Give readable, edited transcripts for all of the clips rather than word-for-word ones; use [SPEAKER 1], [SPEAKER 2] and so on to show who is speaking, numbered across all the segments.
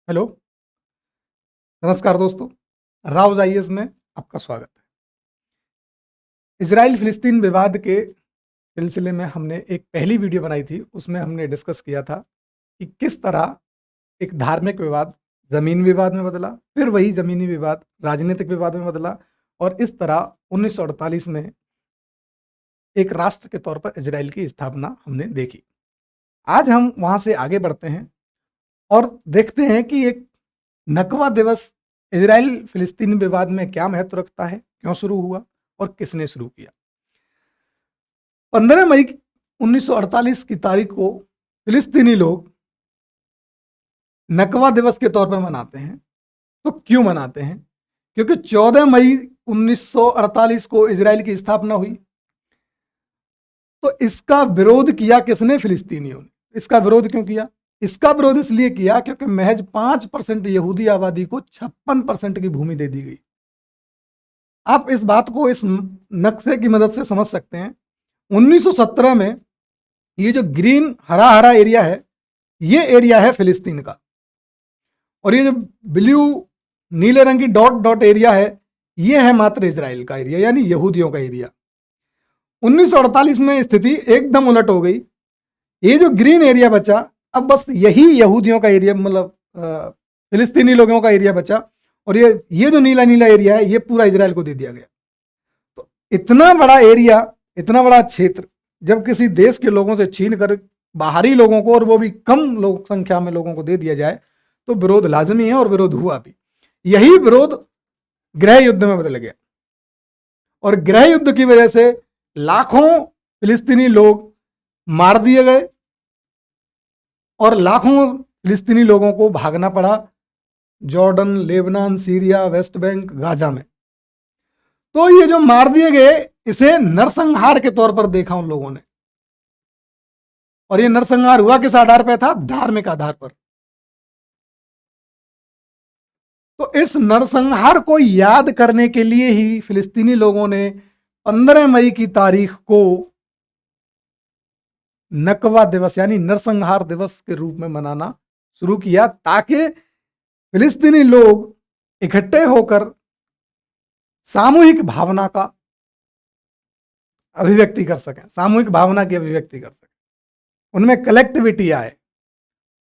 [SPEAKER 1] Hello, नमस्कार दोस्तों। Rouse IAS में आपका स्वागत है। इजराइल फिलिस्तीन विवाद के सिलसिले में हमने एक पहली वीडियो बनाई थी, उसमें हमने डिस्कस किया था कि किस तरह एक धार्मिक विवाद ज़मीन विवाद में बदला, फिर वही ज़मीनी विवाद राजनीतिक विवाद में बदला और इस तरह 1948 में एक राष्ट्र के तौर पर इजराइल की स्थापना हमने देखी। आज हम वहाँ से आगे बढ़ते हैं और देखते हैं कि एक नकवा दिवस इजराइल फिलिस्तीन विवाद में क्या महत्व रखता है, क्यों शुरू हुआ और किसने शुरू किया। 15 मई 1948 की तारीख को फिलिस्तीनी लोग नकवा दिवस के तौर पर मनाते हैं। तो क्यों मनाते हैं? क्योंकि 14 मई 1948 को इजराइल की स्थापना हुई। तो इसका विरोध किया किसने? फिलिस्तीनियों ने। इसका विरोध क्यों किया? इसका विरोध इसलिए किया क्योंकि महज 5% यहूदी आबादी को 56% की भूमि दे दी गई। आप इस बात को इस नक्शे की मदद से समझ सकते हैं। 1917 में ये जो ग्रीन हरा हरा एरिया है, ये एरिया है फिलिस्तीन का, और ये जो ब्लू नीले रंग की डॉट डॉट एरिया है, ये है मात्र इजराइल का एरिया, यानी यहूदियों का एरिया। 1948 में स्थिति एकदम उलट हो गई। ये जो ग्रीन एरिया बचा, अब बस यही यहूदियों का एरिया, मतलब फिलिस्तीनी लोगों का एरिया बचा, और ये जो नीला नीला एरिया है, ये पूरा इजराइल को दे दिया गया। तो इतना बड़ा एरिया, इतना बड़ा क्षेत्र जब किसी देश के लोगों से छीन कर बाहरी लोगों को, और वो भी कम लोग संख्या में लोगों को दे दिया जाए, तो विरोध लाजमी है, और विरोध हुआ भी। यही विरोध गृह युद्ध में बदल गया, और गृह युद्ध की वजह से लाखों फिलिस्तीनी लोग मार दिए गए और लाखों फिलिस्तीनी लोगों को भागना पड़ा Jordan, Lebanon, Syria, West Bank, Gaza में। तो ये जो मार दिए गए, इसे नरसंहार के तौर पर देखा उन लोगों ने, और ये नरसंहार हुआ किस आधार पर था? धार्मिक आधार पर। तो इस नरसंहार को याद करने के लिए ही फिलिस्तीनी लोगों ने 15 मई की तारीख को नकवा दिवस यानी नरसंहार दिवस के रूप में मनाना शुरू किया, ताकि फिलिस्तीनी लोग इकट्ठे होकर सामूहिक भावना का अभिव्यक्ति कर सकें, सामूहिक भावना की अभिव्यक्ति कर सकें, उनमें कलेक्टिविटी आए,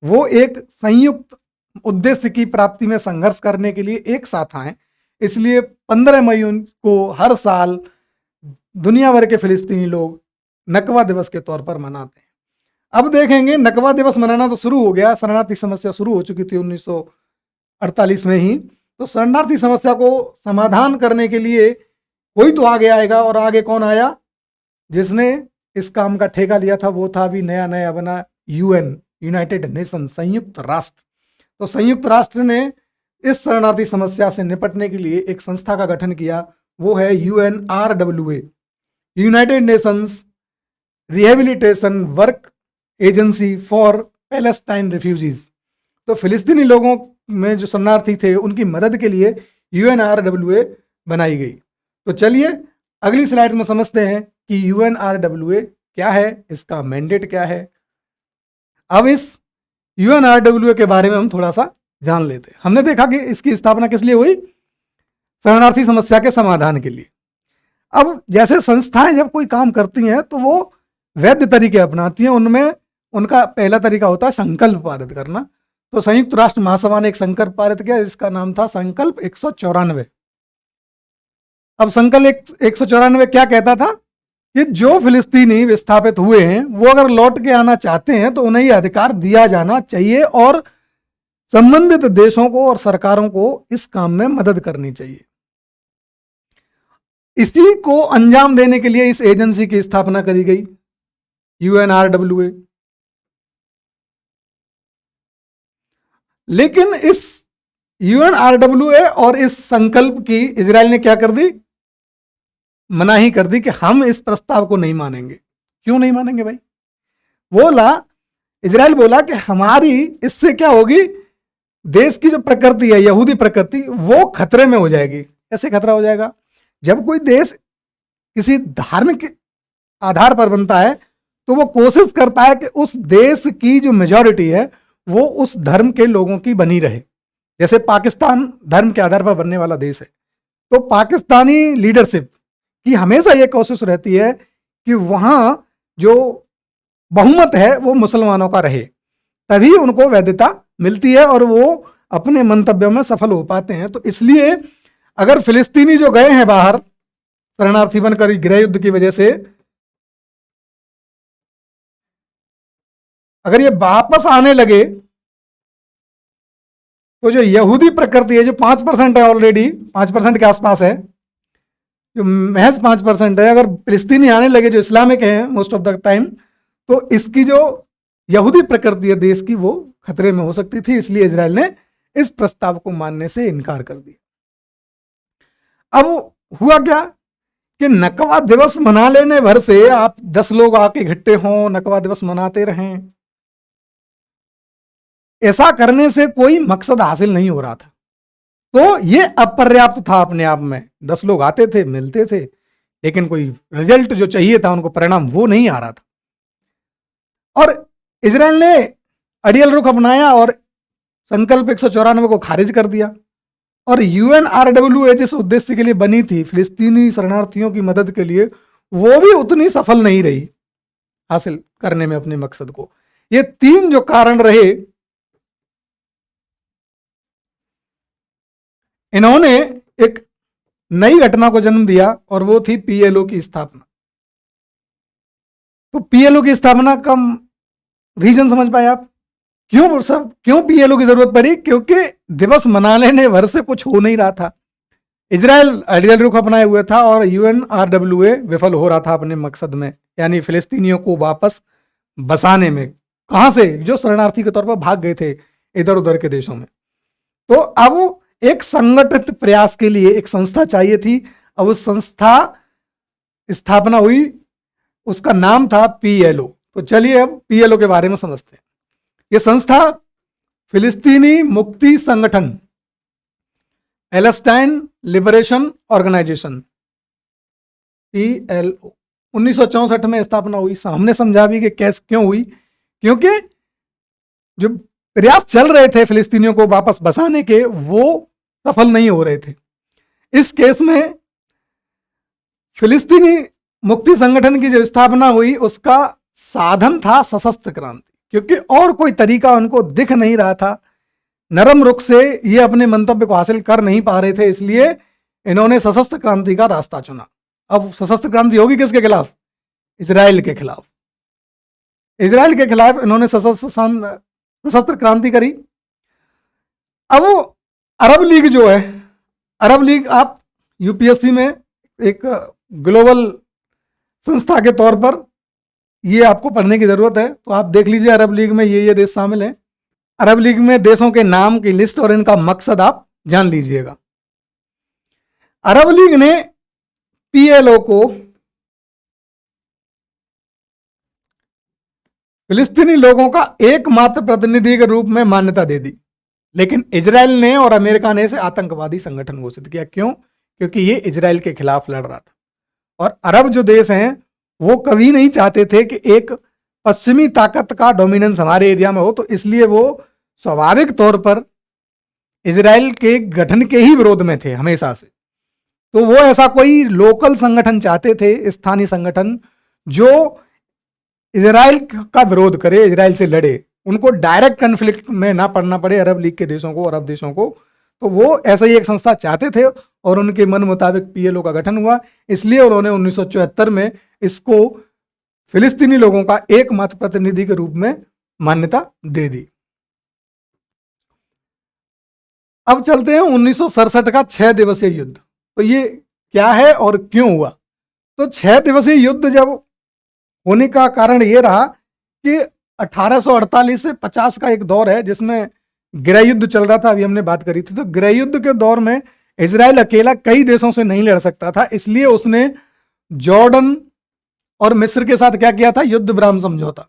[SPEAKER 1] वो एक संयुक्त उद्देश्य की प्राप्ति में संघर्ष करने के लिए एक साथ आए। इसलिए 15 मई को हर साल दुनिया भर के फिलिस्तीनी लोग नकवा दिवस के तौर पर मनाते हैं। अब देखेंगे, नकवा दिवस मनाना तो शुरू हो गया, शरणार्थी समस्या शुरू हो चुकी थी 1948 में ही। तो शरणार्थी समस्या को समाधान करने के लिए कोई तो आगे आएगा, और आगे कौन आया? जिसने इस काम का ठेका लिया था वो था अभी नया नया बना यूएन, यूनाइटेड नेशन, संयुक्त राष्ट्र। तो संयुक्त राष्ट्र ने इस शरणार्थी समस्या से निपटने के लिए एक संस्था का गठन किया, वो है UNRWA, United Nations rehabilitation work agency for Palestine refugees. तो फिलिस्तीनी लोगों में जो शरणार्थी थे, उनकी मदद के लिए UNRWA बनाई गई। तो चलिए अगली स्लाइड में समझते हैं कि UNRWA क्या है, इसका मैंडेट क्या है। अब इस UNRWA के बारे में हम थोड़ा सा जान लेते हैं। हमने देखा कि इसकी स्थापना किस लिए हुई? शरणार्थी समस्या के समाधान के लिए। अब जैसे संस्थाएं जब कोई काम करती हैं तो वो वैध तरीके अपनाती हैं। उनमें उनका पहला तरीका होता है संकल्प पारित करना। तो संयुक्त राष्ट्र महासभा ने एक संकल्प पारित किया, जिसका नाम था संकल्प 194। अब संकल्प 194 क्या कहता था कि जो फिलिस्तीनी विस्थापित हुए हैं वो अगर लौट के आना चाहते हैं तो उन्हें यह अधिकार दिया जाना चाहिए, और संबंधित देशों को और सरकारों को इस काम में मदद करनी चाहिए। इसी को अंजाम देने के लिए इस एजेंसी की स्थापना करी गई, UNRWA। लेकिन इस UNRWA और इस संकल्प की इजराइल ने क्या कर दी? मनाही कर दी कि हम इस प्रस्ताव को नहीं मानेंगे। क्यों नहीं मानेंगे भाई? इजराइल बोला कि हमारी इससे क्या होगी, देश की जो प्रकृति है, यहूदी प्रकृति, वो खतरे में हो जाएगी। कैसे खतरा हो जाएगा? जब कोई देश किसी धार्मिक आधार पर बनता है तो वो कोशिश करता है कि उस देश की जो मेजॉरिटी है वो उस धर्म के लोगों की बनी रहे। जैसे पाकिस्तान धर्म के आधार पर बनने वाला देश है, तो पाकिस्तानी लीडरशिप की हमेशा ये कोशिश रहती है कि वहां जो बहुमत है वो मुसलमानों का रहे, तभी उनको वैधता मिलती है और वो अपने मंतव्यों में सफल हो पाते हैं। तो इसलिए अगर फिलिस्तीनी जो गए हैं बाहर शरणार्थी बनकर गृह युद्ध की वजह से, अगर ये वापस आने लगे तो जो यहूदी प्रकृति है, जो 5% है, ऑलरेडी 5% के आसपास है, जो महज 5% है, अगर फिलिस्तीनी आने लगे जो इस्लामिक है मोस्ट ऑफ द टाइम, तो इसकी जो यहूदी प्रकृति है देश की वो खतरे में हो सकती थी। इसलिए इजराइल ने इस प्रस्ताव को मानने से इनकार कर दिया। अब हुआ क्या कि नकवा दिवस मना लेने भर से आप 10 लोग आके इकट्ठे हों, नकवा दिवस मनाते रहें, ऐसा करने से कोई मकसद हासिल नहीं हो रहा था। तो ये अपर्याप्त था अपने आप में। 10 लोग आते थे, मिलते थे, लेकिन कोई रिजल्ट जो चाहिए था उनको, परिणाम, वो नहीं आ रहा था। और इजराइल ने अड़ियल रुख अपनाया और संकल्प 194 को खारिज कर दिया। और UNRWA जिस उद्देश्य के लिए बनी थी, फिलिस्तीनी शरणार्थियों की मदद के लिए, वो भी उतनी सफल नहीं रही हासिल करने में अपने मकसद को। ये 3 जो कारण रहे, इन्होंने एक नई घटना को जन्म दिया और वो थी PLO की स्थापना। तो PLO की स्थापना का रीजन समझ पाए आप? क्यों सर, क्यों PLO की जरूरत पड़ी? क्योंकि दिवस मना लेने भर से कुछ हो नहीं रहा था। इजराइल अड़ियल रुख अपनाए हुए था और UNRWA विफल हो रहा था अपने मकसद में, यानी फिलिस्तीनियों को वापस बसाने में। कहां से? जो शरणार्थी के तौर पर भाग गए थे इधर उधर के देशों में। तो अब एक संगठित प्रयास के लिए एक संस्था चाहिए थी। अब उस संस्था स्थापना हुई, उसका नाम था PLO। तो चलिए अब PLO के बारे में समझते हैं। यह संस्था फिलिस्तीनी मुक्ति संगठन, पैलेस्टाइन लिबरेशन ऑर्गेनाइजेशन, PLO, 1964 में स्थापना हुई। हमने समझा भी कि कैसे, क्यों हुई। क्योंकि जो प्रयास चल रहे थे फिलिस्तीनियों को वापस बसाने के, वो सफल नहीं हो रहे थे। इस केस में फिलिस्तीनी मुक्ति संगठन की जो स्थापना हुई, उसका साधन था सशस्त्र क्रांति, क्योंकि और कोई तरीका उनको दिख नहीं रहा था। नरम रुख से ये अपने मंतव्य को हासिल कर नहीं पा रहे थे, इसलिए इन्होंने सशस्त्र क्रांति का रास्ता चुना। अब सशस्त्र क्रांति होगी किसके खिलाफ? इजराइल के खिलाफ। इजराइल के खिलाफ इन्होंने सशस्त्र क्रांति करी। अब अरब लीग जो है, अरब लीग, आप UPSC में एक ग्लोबल संस्था के तौर पर ये आपको पढ़ने की जरूरत है, तो आप देख लीजिए अरब लीग में ये देश शामिल हैं। अरब लीग में देशों के नाम की लिस्ट और इनका मकसद आप जान लीजिएगा। अरब लीग ने PLO को फिलिस्तीनी लोगों का एकमात्र प्रतिनिधि के रूप में मान्यता दे दी, लेकिन इजराइल ने और अमेरिका ने इसे आतंकवादी संगठन घोषित किया। क्यों? क्योंकि ये इजराइल के खिलाफ लड़ रहा था। और अरब जो देश हैं वो कभी नहीं चाहते थे कि एक पश्चिमी ताकत का डोमिनेंस हमारे एरिया में हो, तो इसलिए वो स्वाभाविक तौर पर इजराइल के गठन के ही विरोध में थे हमेशा से। तो वो ऐसा कोई लोकल संगठन चाहते थे, स्थानीय संगठन, जो इजराइल का विरोध करे, इजराइल से लड़े, उनको डायरेक्ट कन्फ्लिक्ट में ना पड़ना पड़े अरब लीग के देशों को, अरब देशों को। तो वो ऐसा ही एक संस्था चाहते थे और उनके मन मुताबिक PLO का गठन हुआ। इसलिए उन्होंने 1974 में इसको फिलिस्तीनी लोगों का एकमात्र प्रतिनिधि के रूप में मान्यता दे दी। अब चलते हैं 1967 का 6 दिवसीय युद्ध। तो ये क्या है और क्यों हुआ? तो 6 दिवसीय युद्ध जब होने का कारण ये रहा कि 1848 से 50 का एक दौर है जिसमें गृह युद्ध चल रहा था, अभी हमने बात करी थी। तो गृह युद्ध के दौर में इजराइल अकेला कई देशों से नहीं लड़ सकता था, इसलिए उसने जॉर्डन और मिस्र के साथ क्या किया था? युद्ध विराम समझौता।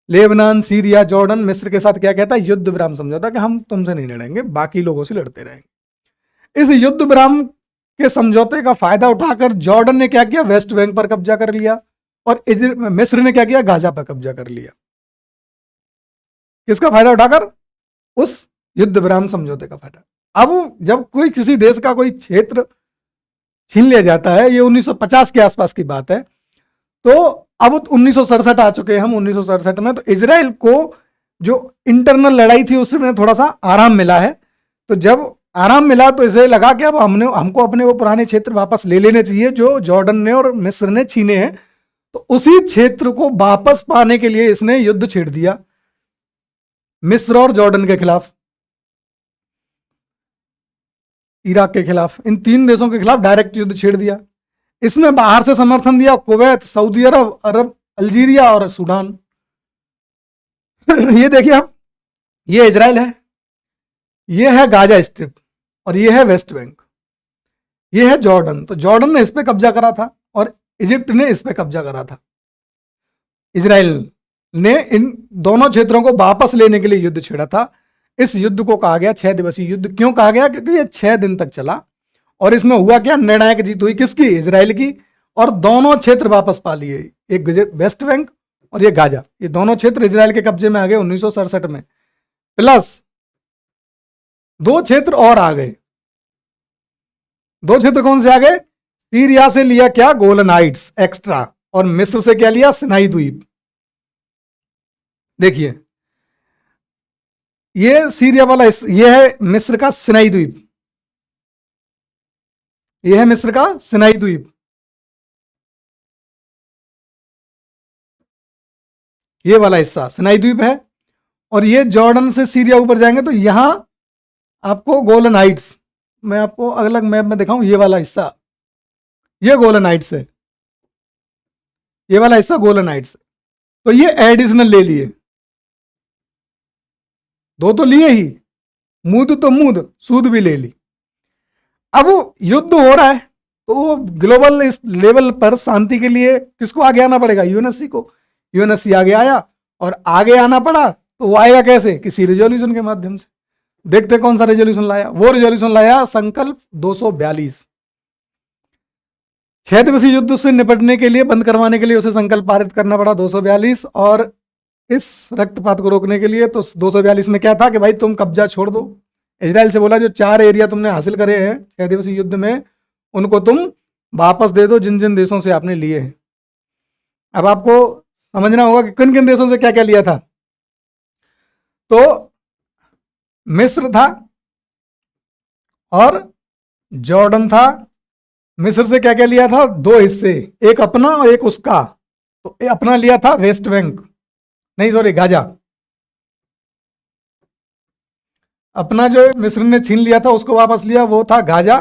[SPEAKER 1] लेबनान, सीरिया, जॉर्डन, मिस्र के साथ क्या कहता है? युद्ध विराम समझौता, कि हम तुमसे नहीं लड़ेंगे, बाकी लोगों से लड़ते रहेंगे। इस युद्ध विराम के समझौते का फायदा उठाकर जॉर्डन ने क्या किया? वेस्ट बैंक पर कब्जा कर लिया और मिस्र ने क्या किया? गाजा पर कब्जा कर लिया। किसका फायदा उठाकर? उस युद्ध विराम समझौते का फायदा। अब जब कोई किसी देश का कोई क्षेत्र छीन लिया जाता है, ये 1950 के आसपास की बात है, तो अब 1967 आ चुके हैं हम 1967 में, तो इजराइल को जो इंटरनल लड़ाई थी उसमें थोड़ा सा आराम मिला है। तो जब आराम मिला तो इसे लगा कि अब हमको अपने वो पुराने क्षेत्र वापस ले लेने चाहिए जो जॉर्डन ने और मिस्र ने छीने हैं। तो उसी क्षेत्र को वापस पाने के लिए इसने युद्ध छेड़ दिया मिस्र और जॉर्डन के खिलाफ, इराक के खिलाफ, इन तीन देशों के खिलाफ डायरेक्ट युद्ध छेड़ दिया। इसमें बाहर से समर्थन दिया कुवैत, सऊदी अरब, अल्जीरिया और सूडान। ये देखिए आप, ये इजराइल है, ये है गाजा स्ट्रिप और ये है वेस्ट बैंक, ये है जॉर्डन। तो जॉर्डन ने इस पे कब्जा करा था और इजिप्ट ने इस पे कब्जा करा था। इजराइल ने इन दोनों क्षेत्रों को वापस लेने के लिए युद्ध छेड़ा था। इस युद्ध को कहा गया 6 दिवसीय युद्ध। क्यों कहा गया? क्योंकि ये 6 दिन तक चला और इसमें हुआ क्या, निर्णायक जीत हुई किसकी? इजराइल की। और दोनों क्षेत्र वापस पा लिए, एक वेस्ट बैंक और ये गाजा, ये दोनों क्षेत्र इजराइल के कब्जे में आ गए 1967 में। प्लस 2 क्षेत्र और आ गए। 2 क्षेत्र कौन से आ गए? सीरिया से लिया क्या? गोलन हाइट्स एक्स्ट्रा, और मिस्र से क्या लिया? सिनाई द्वीप। देखिए ये सीरिया वाला, ये है मिस्र का सिनाई द्वीप, ये है मिस्र का सिनाई द्वीप, ये वाला हिस्सा सिनाई द्वीप है। और ये जॉर्डन से सीरिया ऊपर जाएंगे तो यहां आपको गोलन हाइट्स, मैं आपको अलग मैप में दिखाऊं, ये वाला हिस्सा, ये गोलन हाइट्स है, ये वाला हिस्सा गोलन हाइट्स है। तो ये एडिशनल ले लिए, 2 तो लिए ही, मूद तो मूद, सूद भी ले ली। अब युद्ध हो रहा है तो ग्लोबल इस लेवल पर शांति के लिए किसको आगे आना पड़ेगा? यूएनएससी को। यूएनएससी आगे आया, और आगे आना पड़ा तो वो आएगा कैसे? किसी रेजोल्यूशन के माध्यम से। देखते कौन सा रेजोल्यूशन लाया। वो रेजोल्यूशन लाया संकल्प 242। 6 दिवसीय युद्ध से निपटने के लिए, बंद करवाने के लिए उसे संकल्प पारित करना पड़ा 242। और इस रक्तपात को रोकने के लिए तो 242 में क्या था कि भाई तुम कब्जा छोड़ दो। इजराइल से बोला जो 4 एरिया तुमने हासिल करे हैं 6 दिवसीय युद्ध में, उनको तुम वापस दे दो जिन जिन देशों से आपने लिए हैं। अब आपको समझना होगा कि किन किन देशों से क्या क्या लिया था। तो मिस्र था और जॉर्डन था। मिस्र से क्या क्या लिया था? 2 हिस्से, एक अपना और एक उसका। तो अपना लिया था वेस्ट बैंक, नहीं सॉरी गाजा। अपना जो मिस्र ने छीन लिया था उसको वापस लिया, वो था गाजा।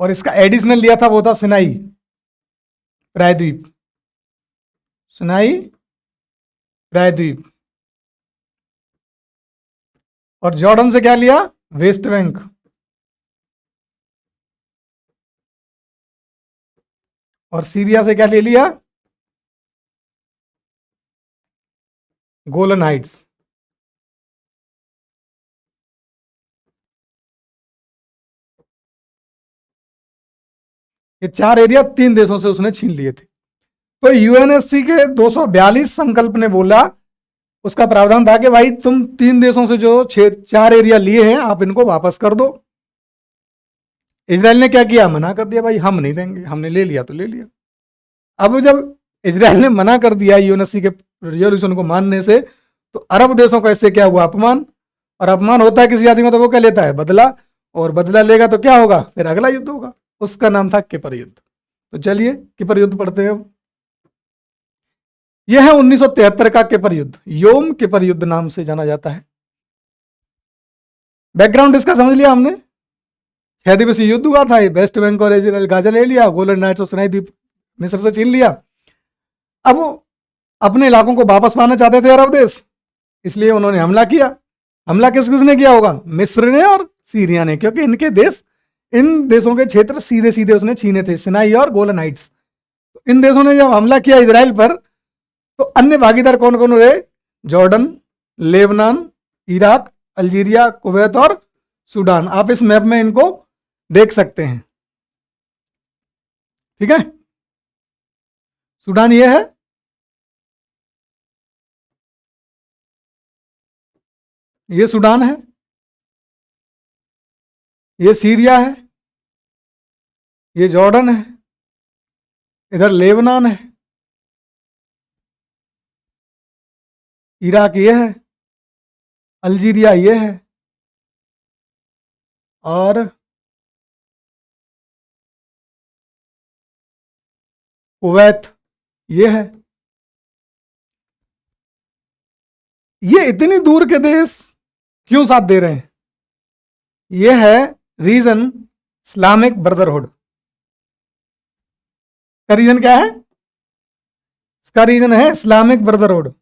[SPEAKER 1] और इसका एडिशनल लिया था वो था सिनाई प्रायद्वीप, सिनाई प्रायद्वीप। और जॉर्डन से क्या लिया? West Bank. और सीरिया से क्या ले लिया? Golan Heights. ये 4 एरिया 3 देशों से उसने छीन लिए थे। तो यूएनएससी के 242 संकल्प ने बोला, उसका प्रावधान था कि भाई तुम 3 देशों से जो 4 एरिया लिए हैं आप इनको वापस कर दो। इजराइल ने क्या किया? मना कर दिया, भाई हम नहीं देंगे, हमने ले लिया तो ले लिया। अब जब इजराइल ने मना कर दिया यूएनएससी के रेजोल्यूशन को मानने से, तो अरब देशों का इससे क्या हुआ? अपमान। और अपमान होता है किसी आदमी में तो वो क्या लेता है? बदला। और बदला लेगा तो क्या होगा? फिर अगला युद्ध होगा। उसका नाम था किपर युद्ध। तो चलिए किपर युद्ध पढ़ते हैं। यह है 1973 का किपर युद्ध, योम किपर युद्ध नाम से जाना जाता है। बैकग्राउंड इसका समझ लिया हमने। 6 दिवसीय युद्ध हुआ था, वेस्ट बैंक और इजराइल गाजा ले लिया, गोलन हाइट्स और सिनाई द्वीप मिस्र से छीन लिया। अब अपने इलाकों को वापस पाना चाहते थे अरब देश, इसलिए उन्होंने हमला किया। हमला किस किसने किया होगा? मिस्र ने और सीरिया ने, क्योंकि इनके देश, इन देशों के क्षेत्र सीधे सीधे उसने छीने थे, सिनाई और गोलन हाइट्स। इन देशों ने जब हमला किया इजराइल पर, तो अन्य भागीदार कौन कौन रहे? Jordan, Lebanon, Iraq, Algeria, Kuwait और सूडान। आप इस मैप में इनको देख सकते हैं, ठीक है। सूडान ये है, ये सूडान है, ये सीरिया है, ये जॉर्डन है, इधर लेबनान है, इराक ये है, अल्जीरिया ये है, और कुवैत ये है। ये इतनी दूर के देश क्यों साथ दे रहे हैं? ये है रीजन इस्लामिक ब्रदरहुड का। रीजन क्या है? इसका रीजन है इस्लामिक ब्रदरहुड।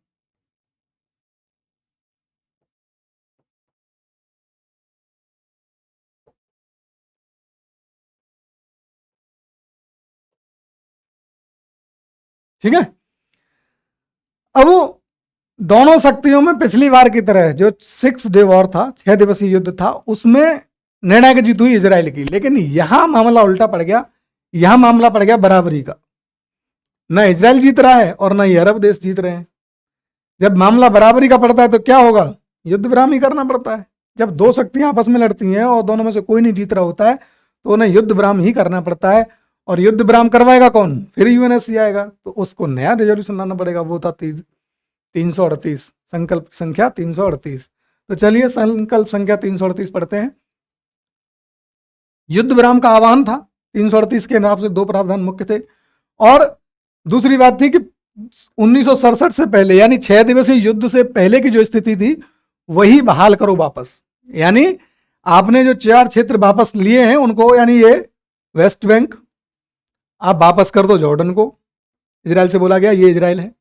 [SPEAKER 1] ठीक है। अब दोनों शक्तियों में पिछली बार की तरह जो 6 डे वॉर था, 6 दिवसीय युद्ध था, उसमें निर्णायक जीत हुई इजराइल की। लेकिन यहां मामला उल्टा पड़ गया, यहां मामला पड़ गया बराबरी का। ना इजराइल जीत रहा है और ना ये अरब देश जीत रहे हैं। जब मामला बराबरी का पड़ता है तो क्या होगा? युद्ध विराम ही करना पड़ता है। जब दो शक्तियां आपस में लड़ती हैं और दोनों में से कोई नहीं जीत रहा होता है तो उन्हें युद्ध विराम ही करना पड़ता है। और युद्ध विराम करवाएगा कौन? फिर यूएनएससी आएगा, तो उसको नया रेजोल्यूशन लाना पड़ेगा। वो था 338, संकल्प संख्या 338। तो चलिए संकल्प संख्या 338 पढ़ते हैं। युद्ध विराम का आह्वान था 338 के हिसाब से। 2 प्रावधान मुख्य थे। और दूसरी बात थी कि 1967 से पहले, यानी 6 दिवसीय युद्ध से पहले की जो स्थिति थी वही बहाल करो वापस। यानी आपने जो 4 क्षेत्र वापस लिए हैं उनको, यानी ये वेस्ट बैंक आप वापस कर दो जॉर्डन को। इजराइल से बोला गया, ये इजराइल है।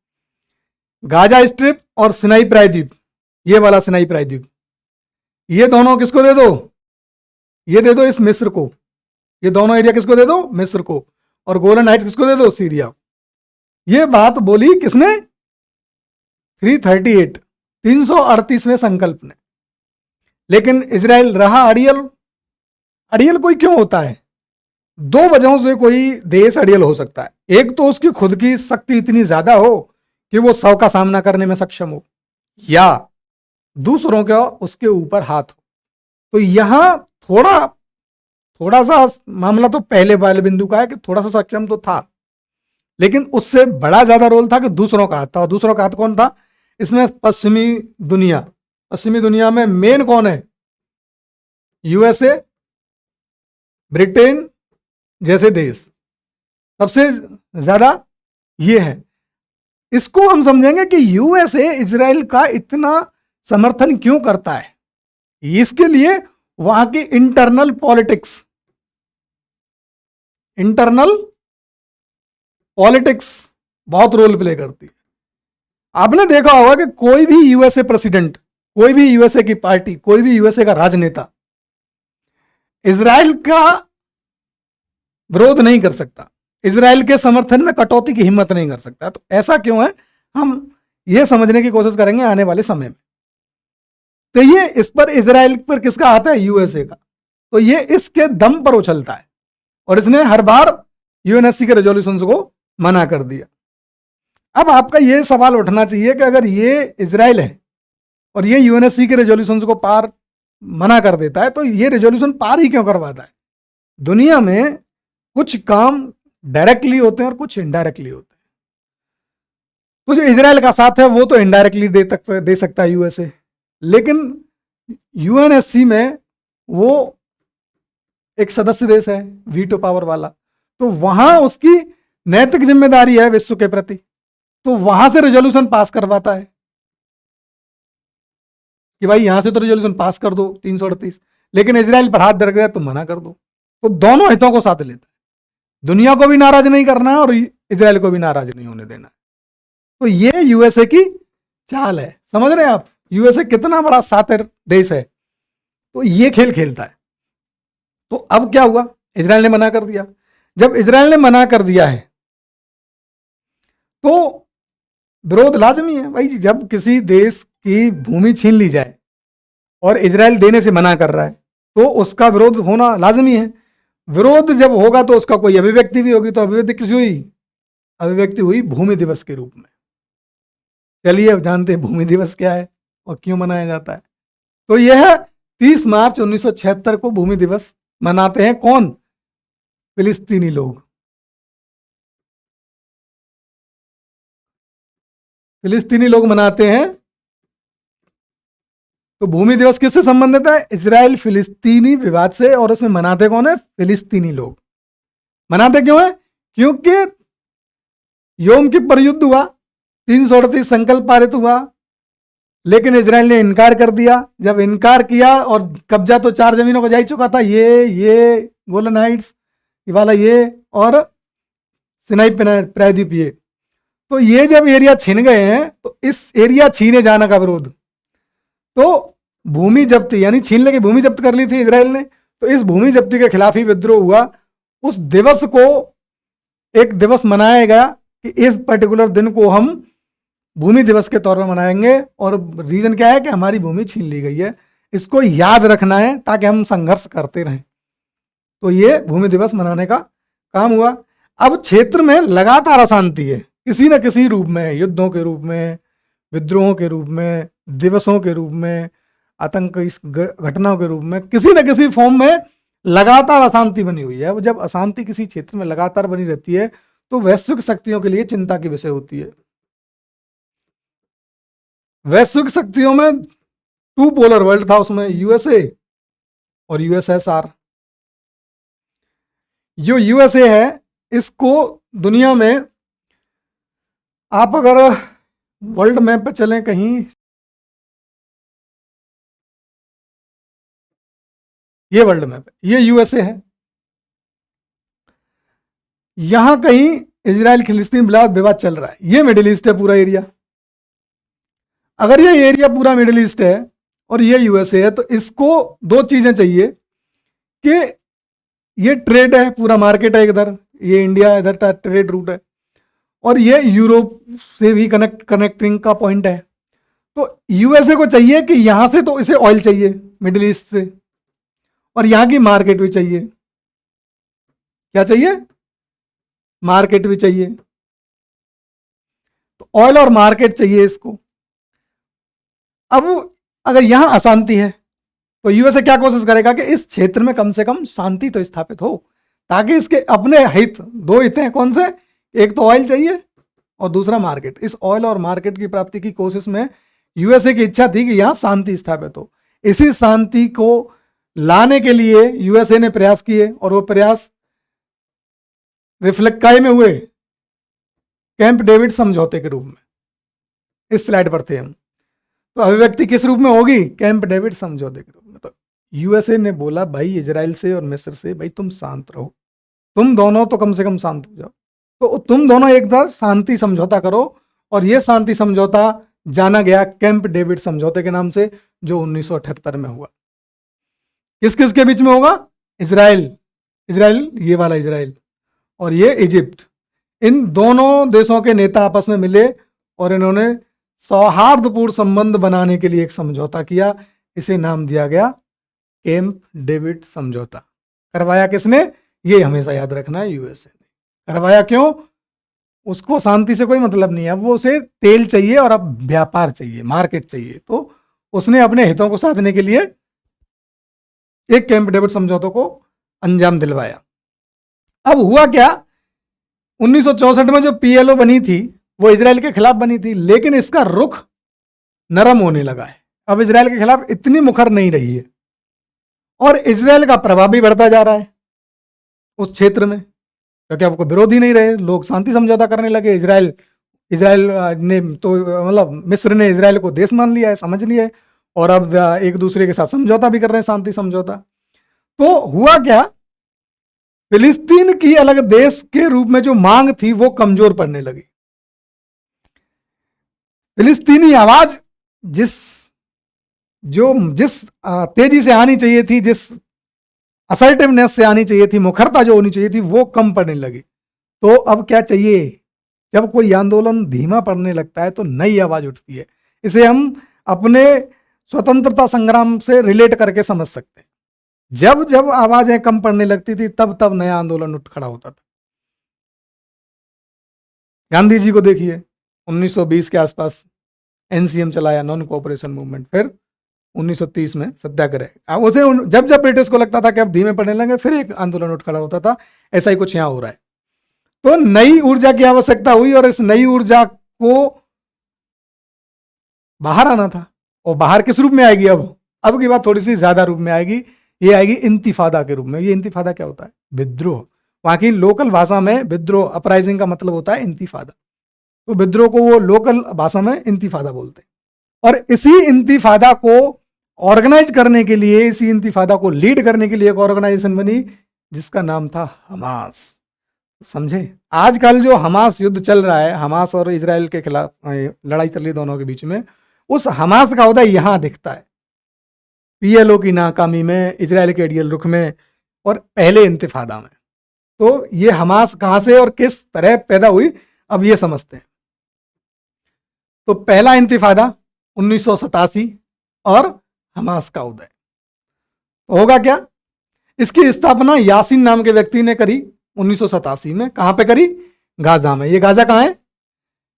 [SPEAKER 1] गाजा स्ट्रिप और सिनाई प्रायद्वीप, ये वाला सिनाई प्रायद्वीप, ये दोनों किसको दे दो? ये दे दो इस मिस्र को। ये दोनों एरिया किसको दे दो? मिस्र को। और गोलन हाइट्स किसको दे दो? सीरिया। ये बात बोली किसने? 338, 338वें संकल्प ने। लेकिन इजराइल रहा अड़ियल। अड़ियल कोई क्यों होता है? 2 वजहों से कोई देश अड़ियल हो सकता है। एक तो उसकी खुद की शक्ति इतनी ज्यादा हो कि वो 100 का सामना करने में सक्षम हो, या दूसरों का उसके ऊपर हाथ हो। तो यहां थोड़ा सा मामला तो पहले वाले बिंदु का है कि थोड़ा सा सक्षम तो था, लेकिन उससे बड़ा ज्यादा रोल था कि दूसरों का हाथ था। और दूसरों का हाथ कौन था इसमें? पश्चिमी दुनिया। पश्चिमी दुनिया में मेन कौन है? यूएसए, ब्रिटेन जैसे देश सबसे ज्यादा ये है। इसको हम समझेंगे कि यूएसए इजराइल का इतना समर्थन क्यों करता है। इसके लिए वहां की इंटरनल पॉलिटिक्स बहुत रोल प्ले करती है। आपने देखा होगा कि कोई भी यूएसए प्रेसिडेंट, कोई भी यूएसए की पार्टी, कोई भी यूएसए का राजनेता इजराइल का विरोध नहीं कर सकता, इजराइल के समर्थन में कटौती की हिम्मत नहीं कर सकता। तो ऐसा क्यों है, हम यह समझने की कोशिश करेंगे आने वाले समय में। तो ये इस पर इजराइल पर किसका हाथ है? यूएसए का। तो ये इसके दम पर उछलता है और इसने हर बार यूएनएससी के रेजोल्यूशंस को मना कर दिया। अब आपका यह सवाल उठना चाहिए कि अगर ये इजराइल है और ये यूएनएससी के रेजोल्यूशंस को पार मना कर देता है तो ये रेजोल्यूशन पार ही क्यों करवाता है? दुनिया में कुछ काम डायरेक्टली होते हैं और कुछ इनडायरेक्टली होते हैं। तो जो इजराइल का साथ है वो तो इनडायरेक्टली दे सकता है यूएसए, लेकिन यूएनएससी में वो एक सदस्य देश है वीटो पावर वाला, तो वहां उसकी नैतिक जिम्मेदारी है विश्व के प्रति, तो वहां से रेजोल्यूशन पास करवाता है कि भाई यहां से तो रेजोल्यूशन पास कर दो 338, लेकिन इजराइल पर हाथ दर गया तो मना कर दो। तो दोनों हितों को साथ लेता है। दुनिया को भी नाराज नहीं करना है और इजराइल को भी नाराज नहीं होने देना है। तो ये यूएसए की चाल है। समझ रहे हैं आप यूएसए कितना बड़ा सातिर देश है? तो ये खेल खेलता है। तो अब क्या हुआ? इजराइल ने मना कर दिया। जब इजराइल ने मना कर दिया है तो विरोध लाजमी है भाई। जब किसी देश की भूमि छीन ली जाए और इजराइल देने से मना कर रहा है तो उसका विरोध होना लाजमी है। विरोध जब होगा तो उसका कोई अभिव्यक्ति भी होगी। तो अभिव्यक्ति किसी हुई? अभिव्यक्ति हुई भूमि दिवस के रूप में। चलिए अब जानते हैं भूमि दिवस क्या है और क्यों मनाया जाता है। तो यह 30 मार्च 1976 को भूमि दिवस मनाते हैं कौन? फिलिस्तीनी लोग। फिलिस्तीनी लोग मनाते हैं। तो भूमि दिवस किससे संबंधित है? इजराइल फिलिस्तीनी विवाद से। और उसमें मनाते कौन है? फिलिस्तीनी लोग। मनाते क्यों है? क्योंकि योम किप्पर युद्ध हुआ, 338 संकल्प पारित हुआ, लेकिन इजराइल ने इनकार कर दिया। जब इनकार किया, और कब्जा तो 4 जमीनों को जा ही चुका था, ये गोलन हाइट्स वाला, ये और सिनाई प्रायद्वीप, ये। तो ये जब एरिया छीन गए हैं, तो इस एरिया छीने जाने का विरोध, तो भूमि जब्ती, यानी छीन लेके भूमि जब्त कर ली थी इजराइल ने, तो इस भूमि जब्ती के खिलाफ ही विद्रोह हुआ। उस दिवस को एक दिवस मनाया गया कि इस पर्टिकुलर दिन को हम भूमि दिवस के तौर पर मनाएंगे। और रीजन क्या है? कि हमारी भूमि छीन ली गई है, इसको याद रखना है ताकि हम संघर्ष करते रहें। तो ये भूमि दिवस मनाने का काम हुआ। अब क्षेत्र में लगातार अशांति है, किसी न किसी रूप में, युद्धों के रूप में, विद्रोहों के रूप में, दिवसों के रूप में, आतंक घटनाओं के रूप में, किसी न किसी फॉर्म में लगातार अशांति बनी हुई है। जब अशांति किसी क्षेत्र में लगातार बनी रहती है, तो वैश्विक शक्तियों के लिए चिंता की विषय होती है। वैश्विक शक्तियों में 2 पोलर वर्ल्ड था, उसमें यूएसए और यूएसएसआर। जो यूएसए है, इसको दुनिया में, आप अगर वर्ल्ड मैप पे चलें कहीं, ये वर्ल्ड मैप है, ये यूएसए है। यहां कहीं इजराइल फिलिस्तीन विवाद चल रहा है, ये मिडिल ईस्ट है पूरा एरिया। अगर ये एरिया पूरा मिडिल ईस्ट है और ये यूएसए है, तो इसको 2 चीजें चाहिए कि ये ट्रेड है, पूरा मार्केट है इधर, ये इंडिया इधर का ट्रेड रूट है, और ये यूरोप से भी कनेक्टिंग का पॉइंट है। तो यूएसए को चाहिए कि यहां से तो इसे ऑयल चाहिए मिडिल ईस्ट से, और यहां की मार्केट भी चाहिए। क्या चाहिए? मार्केट भी चाहिए। तो ऑयल और मार्केट चाहिए इसको। अब अगर यहां अशांति है, तो यूएसए क्या कोशिश करेगा कि इस क्षेत्र में कम से कम शांति तो स्थापित हो, ताकि इसके अपने हित, 2 हित हैं, कौन से? एक तो ऑयल चाहिए और दूसरा मार्केट। इस ऑयल और मार्केट की प्राप्ति की कोशिश में यूएसए की इच्छा थी कि यहां शांति स्थापित हो। इसी शांति को लाने के लिए यूएसए ने प्रयास किए, और वो प्रयास रिफ्लेक्ट काय में हुए? कैंप डेविड समझौते के रूप में। इस स्लाइड पर थे हम। तो अभिव्यक्ति किस रूप में होगी? कैंप डेविड समझौते के रूप में। तो यूएसए ने बोला भाई इजराइल से और मिस्र से, भाई तुम शांत रहो, तुम दोनों तो कम से कम शांत हो जाओ, तो तुम दोनों एक बार शांति समझौता करो। और यह शांति समझौता जाना गया कैंप डेविड समझौते के नाम से, जो 1978 में हुआ। किस किस के बीच में होगा? इजराइल, ये वाला इजराइल, और ये इजिप्ट। इन दोनों देशों के नेता आपस में मिले और इन्होंने सौहार्दपूर्ण संबंध बनाने के लिए एक समझौता किया। इसे नाम दिया गया कैंप डेविड समझौता। करवाया किसने? ये हमेशा याद रखना है, यूएसए ने करवाया। क्यों? उसको शांति से कोई मतलब नहीं है, अब वो उसे तेल चाहिए और अब व्यापार चाहिए, मार्केट चाहिए। तो उसने अपने हितों को साधने के लिए एक कैंप डेविड समझौतों को अंजाम दिलवाया। अब हुआ क्या? 1964 में जो पीएलओ बनी थी, वो इजराइल के खिलाफ बनी थी, लेकिन इसका रुख नरम होने लगा है। अब इजराइल के खिलाफ इतनी मुखर नहीं रही है, और इजराइल का प्रभाव भी बढ़ता जा रहा है उस क्षेत्र में, क्योंकि अब कोई विरोध ही नहीं रहे, लोग शांति समझौता करने लगे। इजराइल ने तो, मतलब मिस्र ने इजराइल को देश मान लिया है, समझ लिया है, और अब एक दूसरे के साथ समझौता भी कर रहे हैं, शांति समझौता। तो हुआ क्या? फिलिस्तीन की अलग देश के रूप में जो मांग थी, वो कमजोर पड़ने लगी। फिलिस्तीनी आवाज जिस तेजी से आनी चाहिए थी, जिस असर्टिवनेस से आनी चाहिए थी, मुखरता जो होनी चाहिए थी, वो कम पड़ने लगी। तो अब क्या चाहिए? जब कोई आंदोलन धीमा पड़ने लगता है, तो नई आवाज उठती है। इसे हम अपने स्वतंत्रता संग्राम से रिलेट करके समझ सकते हैं। जब जब आवाजें कम पड़ने लगती थी, तब तब नया आंदोलन उठ खड़ा होता था। गांधी जी को देखिए, 1920 के आसपास एनसीएम चलाया, नॉन कोऑपरेशन मूवमेंट। फिर 1930 में सत्याग्रह। अब उसे जब जब ब्रिटिश को लगता था कि अब धीमे पड़ने लगे, फिर एक आंदोलन उठ खड़ा होता था। ऐसा ही कुछ यहाँ हो रहा है। तो नई ऊर्जा की आवश्यकता हुई और इस नई ऊर्जा को बाहर आना था। और बाहर किस रूप में आएगी? अब की बात थोड़ी सी ज्यादा रूप में आएगी। ये आएगी इंतिफादा के रूप में। ये इंतिफादा क्या होता है? विद्रोह। वहां की लोकल भाषा में विद्रोह, अपराइजिंग का मतलब होता है इंतिफादा। तो विद्रोह को वो लोकल भाषा में इंतिफादा बोलते हैं। और इसी इंतिफादा को ऑर्गेनाइज करने के लिए, इसी इंतिफादा को लीड करने के लिए एक ऑर्गेनाइजेशन बनी जिसका नाम था हमास। समझे? आजकल जो हमास युद्ध चल रहा है, हमास और इजराइल के खिलाफ लड़ाई चल रही दोनों के बीच में, उस हमास का उदय यहां दिखता है, पीएलओ की नाकामी में, इजराइल के एडियल रुख में और पहले इंतिफादा में। तो ये हमास कहां से और किस तरह पैदा हुई, अब ये समझते हैं। तो पहला इंतिफादा 1987 और हमास का उदय। तो होगा क्या? इसकी स्थापना यासीन नाम के व्यक्ति ने करी 1987 में। कहां पे करी? गाजा में। ये गाजा कहां है?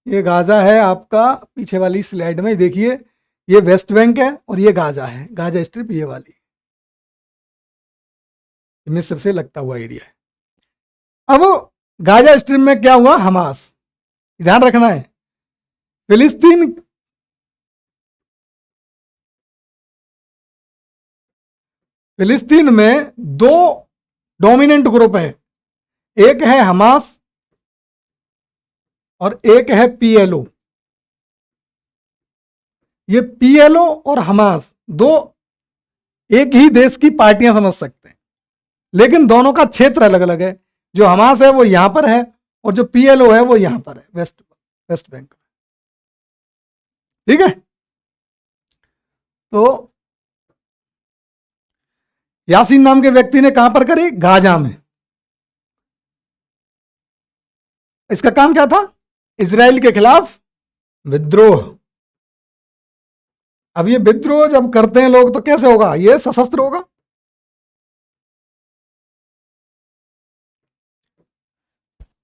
[SPEAKER 1] ये गाजा है आपका पीछे वाली स्लाइड में, देखिए ये वेस्ट बैंक है और ये गाजा है, गाजा स्ट्रिप ये वाली, मिस्र से लगता हुआ एरिया है। अब गाजा स्ट्रिप में क्या हुआ? हमास, ध्यान रखना है, फिलिस्तीन में दो डोमिनेंट ग्रुप हैं, एक है हमास और एक है पीएलओ। ये पीएलओ और हमास दो एक ही देश की पार्टियां समझ सकते हैं, लेकिन दोनों का क्षेत्र अलग अलग है। जो हमास है वो यहां पर है और जो पीएलओ है वो यहां पर है, वेस्ट बैंक। ठीक है? तो यासीन नाम के व्यक्ति ने कहां पर करी? गाजा में। इसका काम क्या था? इजराइल के खिलाफ विद्रोह। अब ये विद्रोह जब करते हैं लोग तो कैसे होगा? ये सशस्त्र होगा।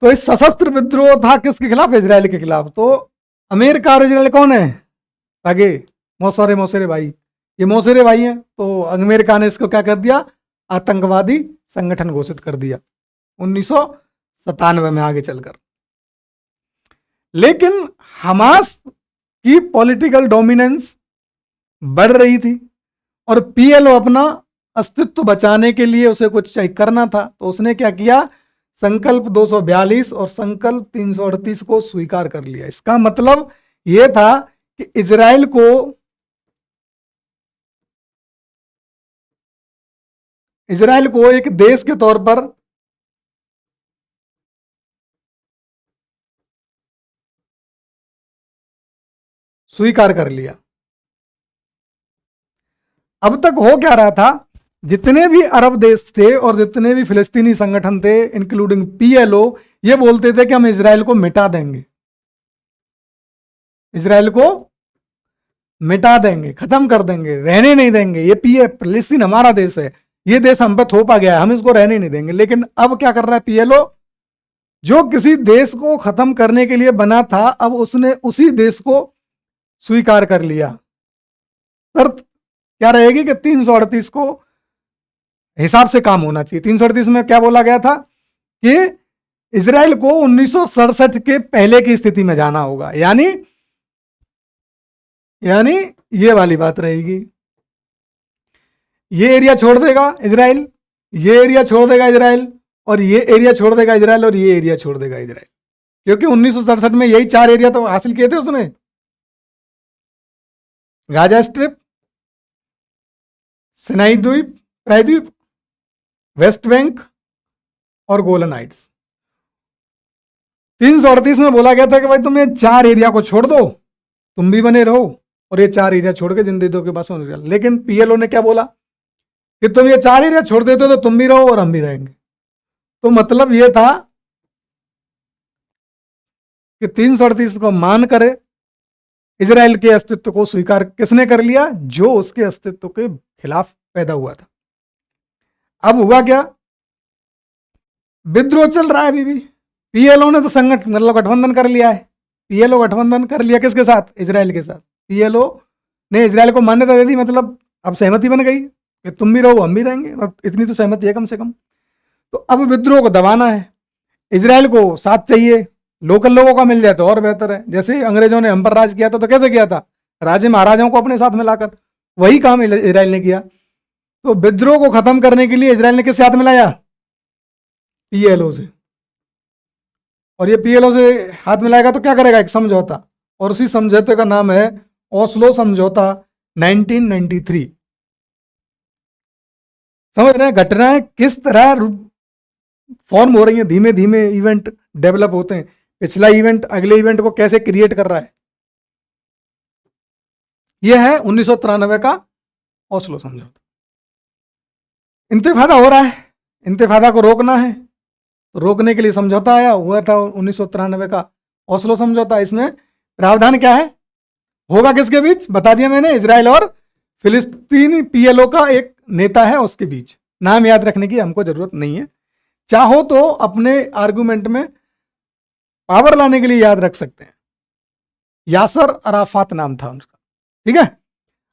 [SPEAKER 1] तो इस सशस्त्र विद्रोह था किसके खिलाफ? इजराइल के खिलाफ। तो अमेरिका और इजराइल कौन है? आगे मौसेरे भाई, ये मौसेरे भाई हैं। तो अमेरिका ने इसको क्या कर दिया? आतंकवादी संगठन घोषित कर दिया 1997 में आगे चलकर। लेकिन हमास की पॉलिटिकल डोमिनेंस बढ़ रही थी और पीएलओ अपना अस्तित्व बचाने के लिए उसे कुछ करना था। तो उसने क्या किया? संकल्प 242 और संकल्प 338 को स्वीकार कर लिया। इसका मतलब यह था कि इजराइल को एक देश के तौर पर स्वीकार कर लिया। अब तक हो क्या रहा था? जितने भी अरब देश थे और जितने भी फिलिस्तीनी संगठन थे, इंक्लूडिंग पीएलओ, ये बोलते थे कि हम इजराइल को मिटा देंगे, इजराइल को मिटा देंगे, खत्म कर देंगे, रहने नहीं देंगे। ये फिलिस्तीन हमारा देश है, ये देश हम पे थोपा गया है, हम इसको रहने नहीं देंगे। लेकिन अब क्या कर रहा है पीएलओ? जो किसी देश को खत्म करने के लिए बना था, अब उसने उसी देश को स्वीकार कर लिया। शर्त क्या रहेगी कि 338 को हिसाब से काम होना चाहिए। 338 में क्या बोला गया था कि इजराइल को 1967 के पहले की स्थिति में जाना होगा। यानी ये वाली बात रहेगी, ये एरिया छोड़ देगा इजराइल, ये एरिया छोड़ देगा इजराइल, और ये एरिया छोड़ देगा इजराइल, और ये एरिया छोड़ देगा इजराइल। क्योंकि 1967 में यही 4 एरिया तो हासिल किए थे उसने, गाजा स्ट्रिप, सिनाई द्वीप, प्रायद्वीप, वेस्ट बैंक और गोलन हाइट्स। 338 में बोला गया था कि भाई तुम ये 4 एरिया को छोड़ दो, तुम भी बने रहो, और ये 4 एरिया छोड़ के जिन देदों के पास। लेकिन पीएलओ ने क्या बोला कि तुम ये 4 एरिया छोड़ देते हो तो तुम भी रहो और हम भी रहेंगे। तो मतलब ये था कि 338 को मान करे इजराइल के अस्तित्व को स्वीकार किसने कर लिया? जो उसके अस्तित्व के खिलाफ पैदा हुआ था। अब हुआ क्या? विद्रोह चल रहा है अभी भी। पीएलओ ने तो मतलब गठबंधन कर लिया है। पीएलओ गठबंधन कर लिया किसके साथ? इजराइल के साथ। पीएलओ ने इजराइल को मान्यता दे दी, मतलब अब सहमति बन गई कि तुम भी रहो हम भी रहेंगे, इतनी तो सहमति है कम से कम। तो अब विद्रोह को दबाना है, इजराइल को साथ चाहिए, लोकल लोगों का मिल जाए तो और बेहतर है। जैसे अंग्रेजों ने हम पर राज किया तो कैसे किया था, राजे महाराजाओं को अपने साथ मिलाकर, वही काम इजराइल ने किया। तो विद्रोह को खत्म करने के लिए इजराइल ने किससे हाथ मिलाया, पीएलओ से। और ये पीएलओ से हाथ मिलाएगा तो क्या करेगा, एक समझौता, और उसी समझौते का नाम है ओस्लो समझौता 1993। समझ रहे हैं घटनाएं किस तरह फॉर्म हो रही हैं, धीमे धीमे इवेंट डेवलप होते हैं, पिछला इवेंट अगले इवेंट को कैसे क्रिएट कर रहा है। यह है 1993 का ओस्लो समझौता। इंतफादा हो रहा है, इंतफादा को रोकना है, तो रोकने के लिए समझौता आया हुआ था 1993 का ओस्लो समझौता। इसमें प्रावधान क्या है, होगा किसके बीच, बता दिया मैंने, इजराइल और फिलिस्तीनी पीएलओ का एक नेता है उसके बीच। नाम याद रखने की हमको जरूरत नहीं है, चाहो तो अपने आर्गुमेंट में पावर लाने के लिए याद रख सकते हैं। यासर अराफात नाम था उनका, ठीक है।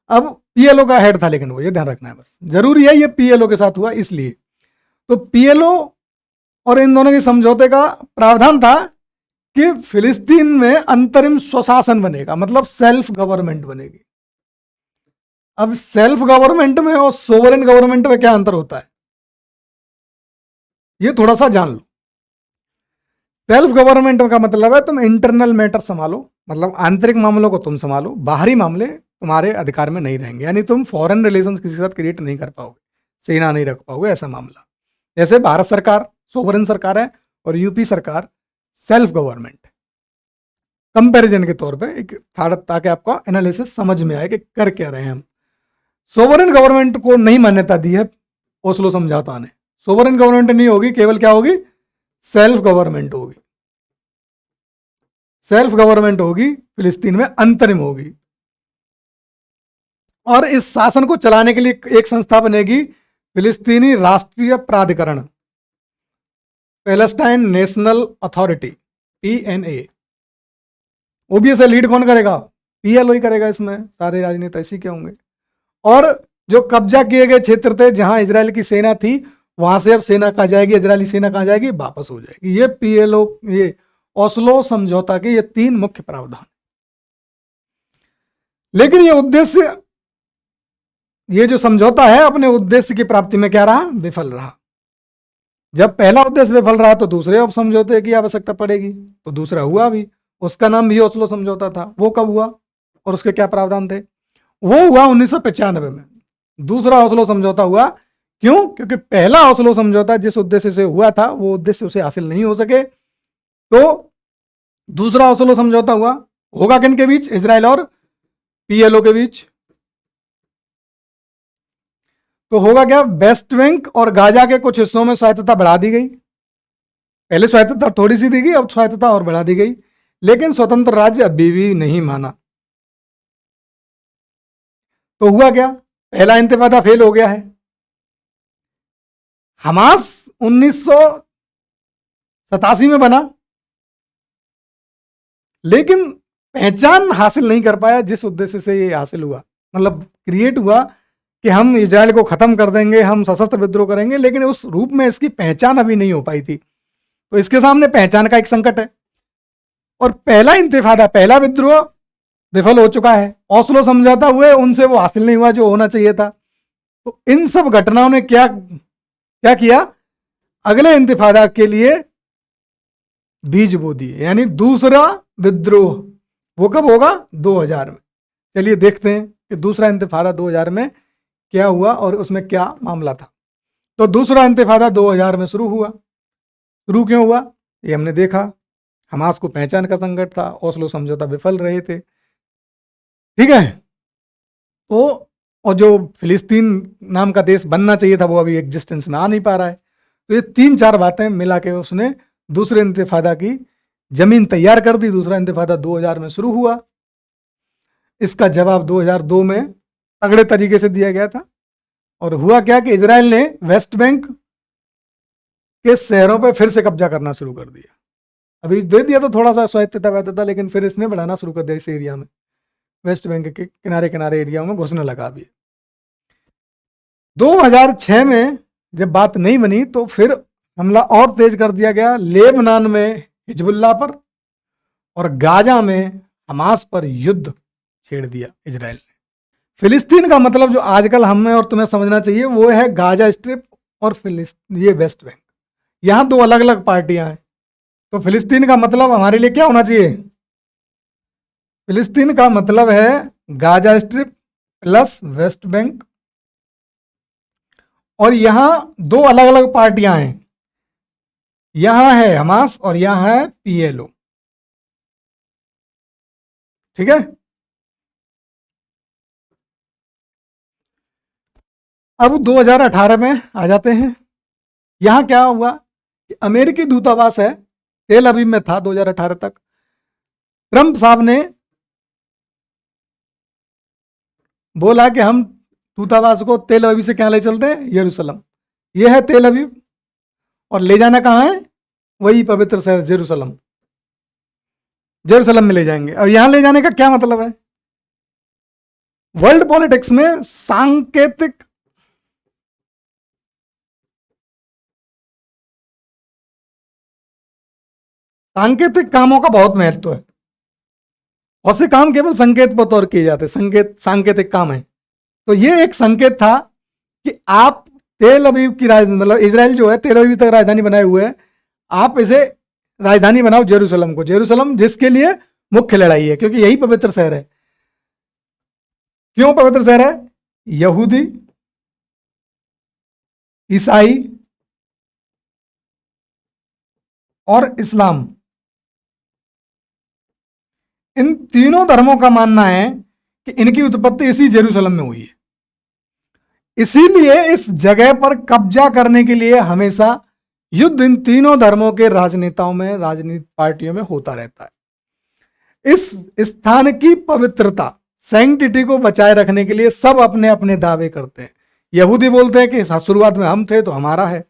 [SPEAKER 1] अब पीएलओ का हेड था, लेकिन वो, ये ध्यान रखना है बस, जरूरी है ये पीएलओ के साथ हुआ इसलिए। तो पीएलओ और इन दोनों के समझौते का प्रावधान था कि फिलिस्तीन में अंतरिम स्वशासन बनेगा, मतलब सेल्फ गवर्नमेंट बनेगी। अब सेल्फ गवर्नमेंट में और सोवरेन गवर्नमेंट में क्या अंतर होता है, ये थोड़ा सा जान लो। सेल्फ गवर्नमेंट का मतलब है तुम इंटरनल मैटर संभालो, मतलब आंतरिक मामलों को तुम संभालो, बाहरी मामले तुम्हारे अधिकार में नहीं रहेंगे, यानी तुम फॉरेन रिलेशंस किसी के साथ क्रिएट नहीं कर पाओगे, सेना नहीं रख पाओगे, ऐसा मामला। जैसे भारत सरकार सोवरेन सरकार है और यूपी सरकार सेल्फ गवर्नमेंट। कंपैरिजन के तौर पे एक था, ताकि आपका एनालिसिस समझ में आए कि कर क्या रहे हैं हम। सोवरेन गवर्नमेंट को नहीं मान्यता दी है ओस्लो समझौता ने, सोवरेन गवर्नमेंट नहीं होगी, केवल क्या होगी, सेल्फ गवर्नमेंट होगी। सेल्फ गवर्नमेंट होगी, फिलिस्तीन में अंतरिम होगी। और इस शासन को चलाने के लिए एक संस्था बनेगी, फिलिस्तीनी राष्ट्रीय प्राधिकरण, Palestine national authority, PNA. OBS lead कौन करेगा, पीएलओ ही करेगा, इसमें सारे राजनेता इसी के होंगे। और जो कब्जा किए गए क्षेत्र थे जहां इजराइल की सेना थी, वहां से अब सेना कहां जाएगी, इजरायली सेना कहां जाएगी, वापस हो जाएगी। ये पीएलओ, ये ओस्लो समझौता के ये 3 मुख्य प्रावधान। लेकिन ये उद्देश्य, ये जो समझौता है अपने उद्देश्य की प्राप्ति में क्या रहा, विफल रहा। जब पहला उद्देश्य विफल रहा तो दूसरे अब समझौते की आवश्यकता पड़ेगी, तो दूसरा हुआ भी, उसका नाम भी ओस्लो समझौता था। वो कब हुआ और उसके क्या प्रावधान थे, वो हुआ 1995 में, दूसरा ओस्लो समझौता हुआ। क्यों, क्योंकि पहला ओस्लो समझौता जिस उद्देश्य से हुआ था वो उद्देश्य उसे हासिल नहीं हो सके, तो दूसरा ओस्लो समझौता हुआ। होगा किन के बीच, इजराइल और पीएलओ के बीच। तो होगा क्या, वेस्ट बैंक और गाजा के कुछ हिस्सों में स्वायत्तता बढ़ा दी गई, पहले स्वायत्तता थोड़ी सी दी गई, अब स्वायत्तता और बढ़ा दी गई, लेकिन स्वतंत्र राज्य अभी भी नहीं माना। तो हुआ क्या, पहला इंतफादा फेल हो गया है। हमास 1987 में बना, लेकिन पहचान हासिल नहीं कर पाया जिस उद्देश्य से ये हासिल हुआ, मतलब क्रिएट हुआ कि हम इजराइल को खत्म कर देंगे, हम सशस्त्र विद्रोह करेंगे, लेकिन उस रूप में इसकी पहचान अभी नहीं हो पाई थी। तो इसके सामने पहचान का एक संकट है। और पहला इंतिफादा, पहला विद्रोह विफल हो चुका है, ओस्लो समझौता हुए उनसे वो हासिल नहीं हुआ जो होना चाहिए था। तो इन सब घटनाओं ने क्या क्या किया, अगले इंतिफादा के लिए बीज बो दिए, यानी दूसरा विद्रोह। वो कब होगा, 2000 में। चलिए देखते हैं कि दूसरा इंतिफादा 2000 में क्या हुआ और उसमें क्या मामला था। तो दूसरा इंतिफादा 2000 में शुरू हुआ। शुरू क्यों हुआ, ये हमने देखा, हमास को पहचान का संकट था, ओस्लो समझौता विफल रहे थे, ठीक है। तो और जो फिलिस्तीन नाम का देश बनना चाहिए था वो अभी एग्जिस्टेंस में आ नहीं पा रहा है। तो ये 3-4 बातें मिला के उसने दूसरे इंतिफादा की जमीन तैयार कर दी। दूसरा इंतिफादा 2000 में शुरू हुआ। इसका जवाब 2002 में तगड़े तरीके से दिया गया था। और हुआ क्या कि इजराइल ने वेस्ट बैंक के शहरों पर फिर से कब्जा करना शुरू कर दिया। अभी दे दिया तो थोड़ा सा स्वायत्तता वैधता, लेकिन फिर इसने बढ़ाना शुरू कर दिया इस एरिया में। वेस्ट बैंक के किनारे किनारे एरिया में घुसने लगा अभी। 2006 में जब बात नहीं बनी तो फिर हमला और तेज कर दिया गया लेबनान में हिजबुल्लाह पर, और गाजा में हमास पर युद्ध छेड़ दिया इजराइल ने। फिलिस्तीन का मतलब जो आजकल हमें और तुम्हें समझना चाहिए वो है गाजा स्ट्रिप और ये वेस्ट बैंक। यहां दो अलग अलग पार्टियां हैं। तो फिलिस्तीन का मतलब हमारे लिए क्या होना चाहिए? फिलिस्तीन का मतलब है Gaza strip plus West Bank, और यहां दो अलग अलग पार्टियां हैं, यहां है हमास और यहां है पीएलओ। ठीक है। अब 2018 में आ जाते हैं। यहां क्या हुआ कि अमेरिकी दूतावास है तेल अवीव में था 2018 तक। ट्रंप साहब ने बोला कि हम दूतावास को तेल अवीव से क्या ले चलते हैं? यरूशलेम। यह है तेल अवीव, और ले जाना कहाँ है? वही पवित्र शहर जेरूशलेम। जेरूशलेम में ले जाएंगे। और यहां ले जाने का क्या मतलब है? वर्ल्ड पॉलिटिक्स में सांकेतिक कामों का बहुत महत्व है, और से काम केवल संकेत पर तौर किए जाते हैं। सांकेतिक काम है। तो ये एक संकेत था कि आप तेल अवीव की राजधानी, मतलब इजराइल जो है तेल अवीव तक राजधानी बनाए हुए है, आप इसे राजधानी बनाओ जेरूशलेम को। जेरूशलेम जिसके लिए मुख्य लड़ाई है, क्योंकि यही पवित्र शहर है। क्यों पवित्र शहर है? यहूदी, ईसाई और इस्लाम, इन तीनों धर्मों का मानना है कि इनकी उत्पत्ति इसी जेरूशलेम में हुई है। इसीलिए इस जगह पर कब्जा करने के लिए हमेशा युद्ध इन तीनों धर्मों के राजनेताओं में, राजनीतिक पार्टियों में होता रहता है। इस स्थान की पवित्रता, सैंक्टिटी को बचाए रखने के लिए सब अपने अपने दावे करते हैं। यहूदी बोलते हैं कि शुरुआत में हम थे तो हमारा है,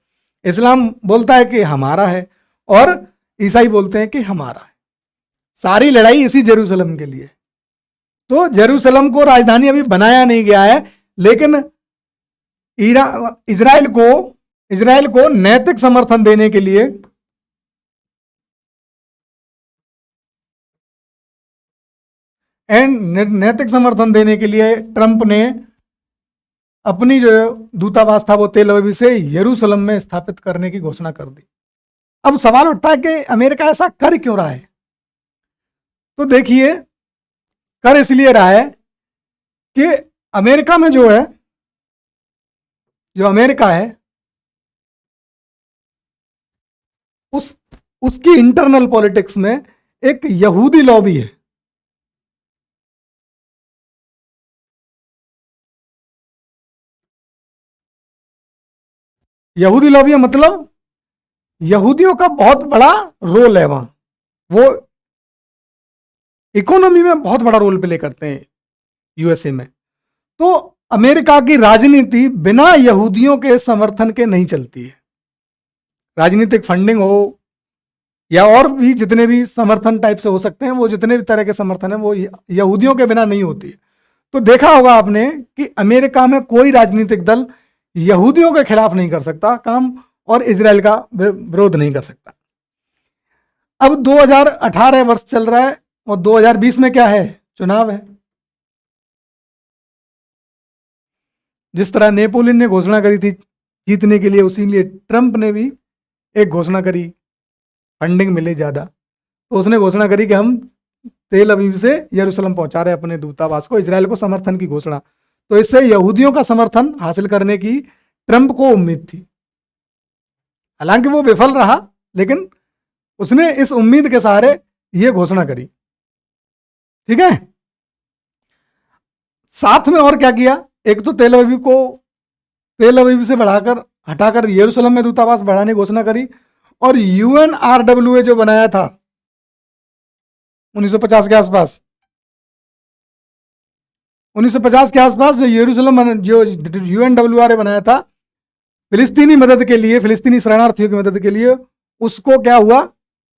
[SPEAKER 1] इस्लाम बोलता है कि हमारा है, और ईसाई बोलते हैं कि हमारा है। सारी लड़ाई इसी जेरूशलेम के लिए। तो जेरूशलेम को राजधानी अभी बनाया नहीं गया है, लेकिन इजराइल को नैतिक समर्थन देने के लिए ट्रंप ने अपनी जो दूतावास था वो तेल अवीव से यरूशलेम में स्थापित करने की घोषणा कर दी। अब सवाल उठता है कि अमेरिका ऐसा कर क्यों रहा है? तो देखिए, कर इसलिए रहा है कि अमेरिका में जो अमेरिका है उसकी इंटरनल पॉलिटिक्स में एक यहूदी लॉबी है। यहूदी लॉबी मतलब यहूदियों का बहुत बड़ा रोल है वहां। वो इकोनॉमी में बहुत बड़ा रोल प्ले करते हैं यूएसए में। तो अमेरिका की राजनीति बिना यहूदियों के समर्थन के नहीं चलती है। राजनीतिक फंडिंग हो या और भी जितने भी समर्थन टाइप से हो सकते हैं, वो जितने भी तरह के समर्थन है वो यहूदियों के बिना नहीं होती है। तो देखा होगा आपने कि अमेरिका में कोई राजनीतिक दल यहूदियों के खिलाफ नहीं कर सकता काम, और इजराइल का विरोध नहीं कर सकता। अब 2018 वर्ष चल रहा है, और 2020 में क्या है? चुनाव है। जिस तरह नेपोलियन ने घोषणा करी थी जीतने के लिए, उसी लिए ट्रंप ने भी एक घोषणा करी, फंडिंग मिले ज़्यादा, तो उसने घोषणा करी कि हम तेल अवीव से यरूशलेम पहुंचा रहे अपने दूतावास को, इजराइल को समर्थन की घोषणा। तो इससे यहूदियों का समर्थन हासिल करने की ट्रंप को उम्मीद थी। हालांकि वो विफल रहा, लेकिन उसने इस उम्मीद के सहारे ये घोषणा करी। ठीक है। साथ में और क्या किया? एक तो तेल अवीव से हटाकर यरूशलेम में दूतावास बढ़ाने की घोषणा करी, और यूएनआरडब्ल्यूए जो बनाया था 1950 के आसपास, 1950 के आसपास जो यूएनडब्ल्यूआर बनाया था फिलिस्तीनी मदद के लिए, फिलिस्तीनी शरणार्थियों की मदद के लिए, उसको क्या हुआ?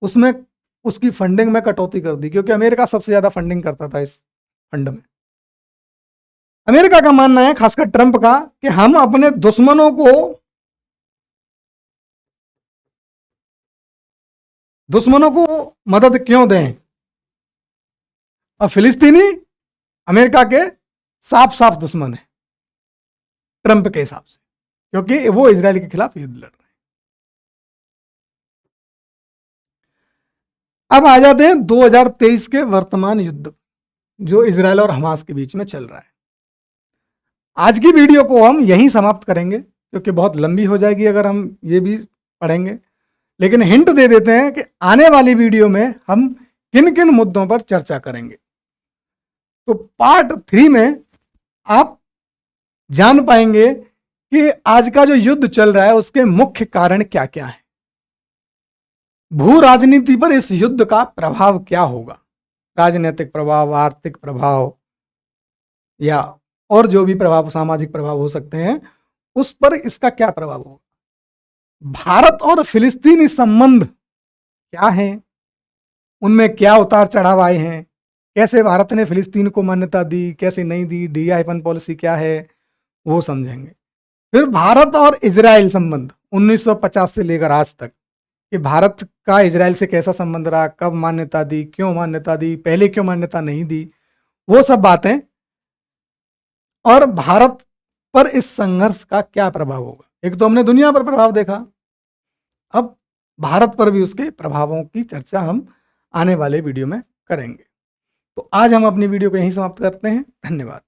[SPEAKER 1] उसमें उसकी फंडिंग में कटौती कर दी, क्योंकि अमेरिका सबसे ज्यादा फंडिंग करता था इस फंड में। अमेरिका का मानना है, खासकर ट्रंप का, कि हम अपने दुश्मनों को मदद क्यों दें। और फिलिस्तीनी अमेरिका के साफ साफ दुश्मन है ट्रंप के हिसाब से, क्योंकि वो इजराइल के खिलाफ युद्ध लड़ रहे हैं। अब आ जाते हैं 2023 के वर्तमान युद्ध जो इजराइल और हमास के बीच में चल रहा है। आज की वीडियो को हम यहीं समाप्त करेंगे, क्योंकि बहुत लंबी हो जाएगी अगर हम ये भी पढ़ेंगे। लेकिन हिंट दे देते हैं कि आने वाली वीडियो में हम किन किन मुद्दों पर चर्चा करेंगे। तो पार्ट 3 में आप जान पाएंगे कि आज का जो युद्ध चल रहा है उसके मुख्य कारण क्या क्या है, भू राजनीति पर इस युद्ध का प्रभाव क्या होगा, राजनीतिक प्रभाव, आर्थिक प्रभाव, या और जो भी प्रभाव, सामाजिक प्रभाव हो सकते हैं, उस पर इसका क्या प्रभाव होगा। भारत और फिलिस्तीनी संबंध क्या हैं, उनमें क्या उतार चढ़ाव आए हैं, कैसे भारत ने फिलिस्तीन को मान्यता दी, कैसे नहीं दी, DI-1 पॉलिसी क्या है, वो समझेंगे। फिर भारत और इजराइल संबंध 1950 से लेकर आज तक, कि भारत का इजराइल से कैसा संबंध रहा, कब मान्यता दी, क्यों मान्यता दी, पहले क्यों मान्यता नहीं दी, वो सब बातें, और भारत पर इस संघर्ष का क्या प्रभाव होगा। एक तो हमने दुनिया पर प्रभाव देखा, अब भारत पर भी उसके प्रभावों की चर्चा हम आने वाले वीडियो में करेंगे। तो आज हम अपनी वीडियो को यहीं समाप्त करते हैं। धन्यवाद।